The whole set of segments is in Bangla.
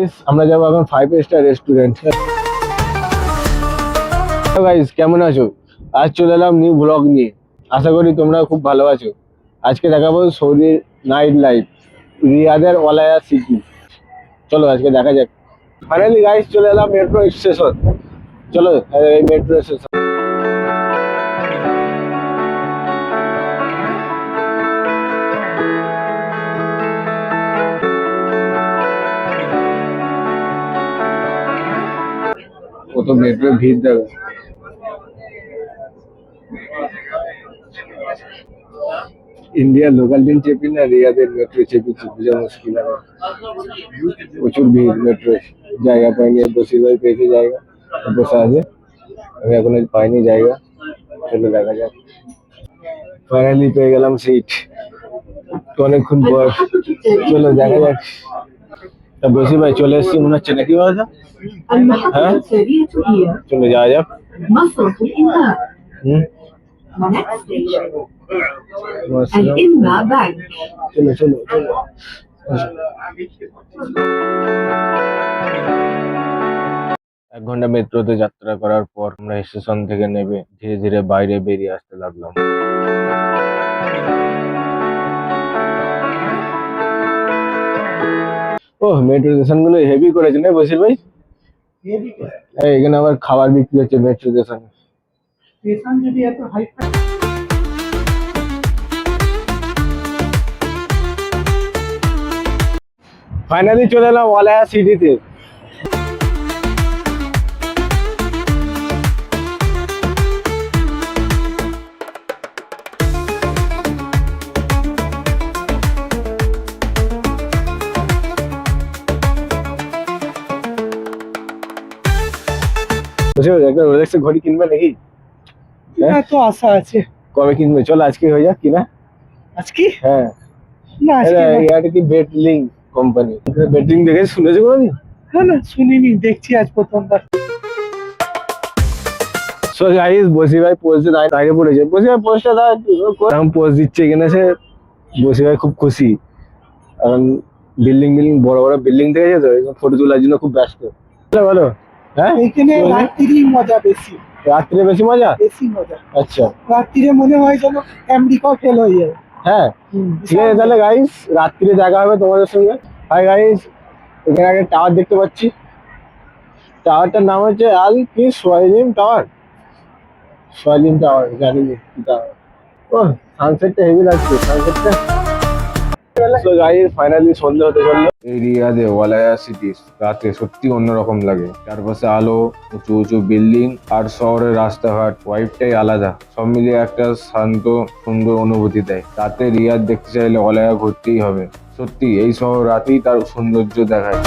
গাইস আমরা যাবো এখন 5 স্টার রেস্টুরেন্ট। গাইস কেমন আছো? আজ চলে এলাম নিউ ব্লগ নিয়ে। আশা করি তোমরা খুব ভালো আছো। আজকে দেখাবো সৌদির নাইট লাইফ, রিয়াদের ওয়ালায়া সিটি। চলো আজকে দেখা যাক। ফাইনালি গাইস চলে এলাম মেট্রো স্টেশন। চলো এই মেট্রো স্টেশন। কত মেট্রোর ভিড় দেখো। ইন্ডিয়ার লোকাল ট্রেন চেপি না রিয়াদের মেট্রো চেপেছি, বোঝা মুশকিল। হবে প্রচুর ভিড় মেট্রো, জায়গা পাইনি। বসির ভাই পেয়েছে জায়গা, বসে আছে। আমি এখন পাইনি জায়গা। চলো দেখা যাক। ফাইনালি পেয়ে গেলাম সিট অনেকক্ষণ পর। চলো দেখা যাক। তা বসি ভাই চলে এসছি মনে হচ্ছে নাকি বলতো? হ্যাঁ চলো যাওয়া যাক। চলো চলো চলো। 1 ঘন্টা মেট্রোতে যাত্রা করার পর আমরা স্টেশন থেকে নেমে ধীরে ধীরে বাইরে বেরিয়ে আসতে লাগলাম। ও মেট্রো স্টেশন গুলো হেভি করেছে না বসির ভাই? এখানে আবার খাবার বিক্রি হচ্ছে মেট্রো স্টেশনে। ফাইনালি চলে এলাম ওয়ালায়া সিটিতে। একটা রোলেক্স ঘড়ি কিনবে নাকি? হ্যাঁ তো আশা আছে। কবে কিনবে? চল আজকে হয়ে যাক কিনা। আজকে হ্যাঁ না, আজকে না। এটা কি বেটলিং কোম্পানি? বেটলিং দেখে শুনেছো কোনোদিন? না না শুনিনি, দেখছি আজ প্রথমবার। সো গাইস বসি ভাই পোস্টে দাঁড়িয়ে পড়েছে। বসি ভাই পোস্টটা দাও, এখন পোস্ট দিচ্ছে এখানে সে। বসি ভাই খুব খুশি, কারণ বিল্ডিং বড় বড় বিল্ডিং দেখেছে তো, ফটো তোলার জন্য খুব ব্যস্ত। বলো। হ্যাঁ এখানে রাত্রিরই মজা বেশি। রাত্রে বেশি মজা? বেশি মজা। আচ্ছা রাত্রিরে মনে হয় যেন আমেরিকাও ফেল হয়ে যায়। হ্যাঁ ঠিক আছে তাহলে গাইস রাত্রিরে দেখা হবে তোমাদের সঙ্গে। হাই গাইস, এখানে একটা টাওয়ার দেখতে পাচ্ছি। টাওয়ারটার নাম হচ্ছে আল কি সোয়ালিম টাওয়ার। সোয়ালিম টাওয়ার জানি না কি টাওয়ার। ও সানসেটটা হেভি লাগছে সানসেটটা। সো গাইস ফাইনালি সন্ধ্যা হতে চললো। এই রিয়াদে ওয়ালায়া সিটি রাতে সত্যি অন্যরকম লাগে। চারপাশে আলো, উঁচু উঁচু বিল্ডিং আর শহরের রাস্তাঘাট ওয়াইবটাই আলাদা। সব মিলিয়ে একটা শান্ত সুন্দর অনুভূতি দেয়। রাতে রিয়াদ দেখতে চাইলে ওয়ালায়া ঘুরতেই হবে। সত্যি এই শহর রাতেই তার সৌন্দর্য দেখায়।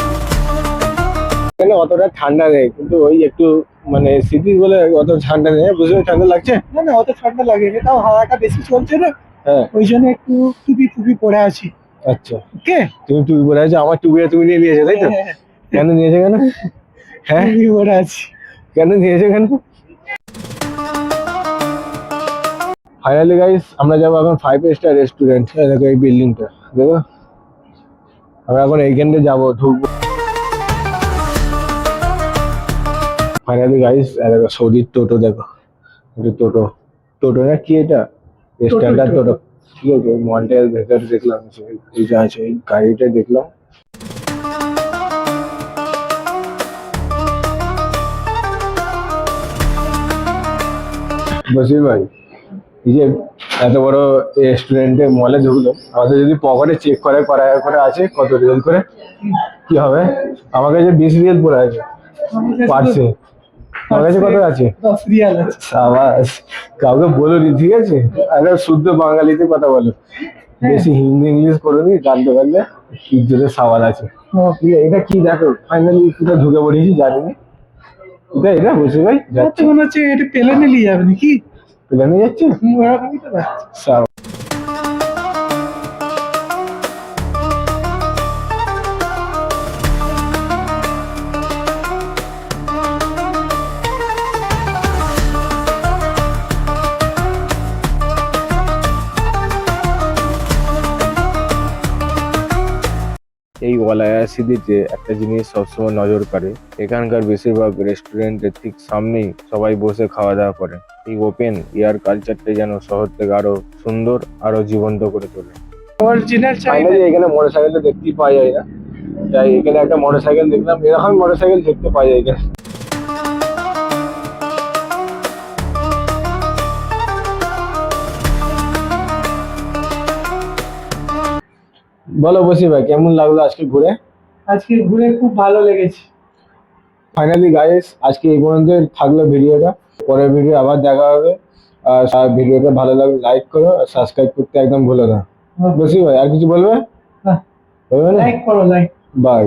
এখানে অতটা ঠান্ডা নেই, কিন্তু ওই একটু মানে সিটি বলে অত ঠান্ডা নেই। বুঝলে ঠান্ডা লাগছে? না না অত ঠান্ডা লাগে না, তাও হাওয়াটা বেশি চলছে না। হ্যাঁ ওই জন্য একটু টুপি পরে আছি। আচ্ছা ওকে তুমি টুপি পরে আছো, আমার টুপিটা তুমি নিয়ে নিয়েছো তাই তো? কেন নিয়েছো কেন? হ্যাঁ টুপি পরে আছি। কেন নিয়েছো কেন? ফাইনালি গাইস আমরা যাবো এখন 5 স্টার রেস্টুরেন্ট। দেখো এই বিল্ডিংটা দেখো, আমরা এখন এইখানটা যাবো, ঢুকবো। ফাইনালি গাইস দেখো সৌদির টোটো দেখো। টোটো টোটো না কি এটা? স্ট্যান্ডার্ড টোটো। ঠিক আছে মলটার ভেতরে দেখলাম এই যে আছে এই গাড়িটা দেখলাম। বসির ভাই এই যে এত বড় রেস্টুরেন্টে মলে ঢুকলো, আমাদের যদি পকেটে চেক করে করে আছে কত রিয়েল করে কি হবে? আমার কাছে 20 রিয়েল পড়ে আছে পার্সে। আমার কাছে কত আছে? 10 রিয়াল আছে। সাবাস, কাউকে বলোনি ঠিক আছে? আরে শুদ্ধ বাঙালিতে কথা বলো, বেশি হিন্দি ইংলিশ করোনি, জানতে পারলে ইজ্জতের সওয়াল আছে। ঠিক আছে এটা কি দেখো, ফাইনালি কোথায় ঢুকে পড়েছি জানিনি। এটা বসে ভাই যাচ্ছে, মনে হচ্ছে এটা প্লেনে নিয়ে যাবে নাকি? প্লেনে যাচ্ছে। ওরকমই তো লাগছে। এই ওয়ালায়াসিদিতে একটা জিনিস সবসময় নজর কাড়ে, এখানকার বেশিরভাগ রেস্টুরেন্টের ঠিক সামনেই সবাই বসে খাওয়া দাওয়া করে। এই ওপেন এয়ার কালচারটা যেন শহর থেকে আরো সুন্দর, আরো জীবন্ত করে তোলে। অরিজিনাল চাই ফাইনালি এখানে মোটরসাইকেলটা দেখতেই পাওয়া যায় না, তাই এখানে একটা মোটরসাইকেল দেখলাম, এরকম মোটরসাইকেল দেখতে পাওয়া যায় এখানে। বলো বসি ভাই, কেমন লাগলো আজকে ঘুরে? আজকে ঘুরে খুব ভালো লেগেছে। ফাইনালি গাইস, আজকে এই পর্যন্ত থাকলো ভিডিওটা। পরের ভিডিও আবার দেখা হবে। আর ভিডিওটা ভালো লাগলে লাইক করো আর সাবস্ক্রাইব করতে একদম ভুলো না। বসি ভাই, আর কিছু বলবে? হ্যাঁ, বলবে না? লাইক করো, লাইক। বাই।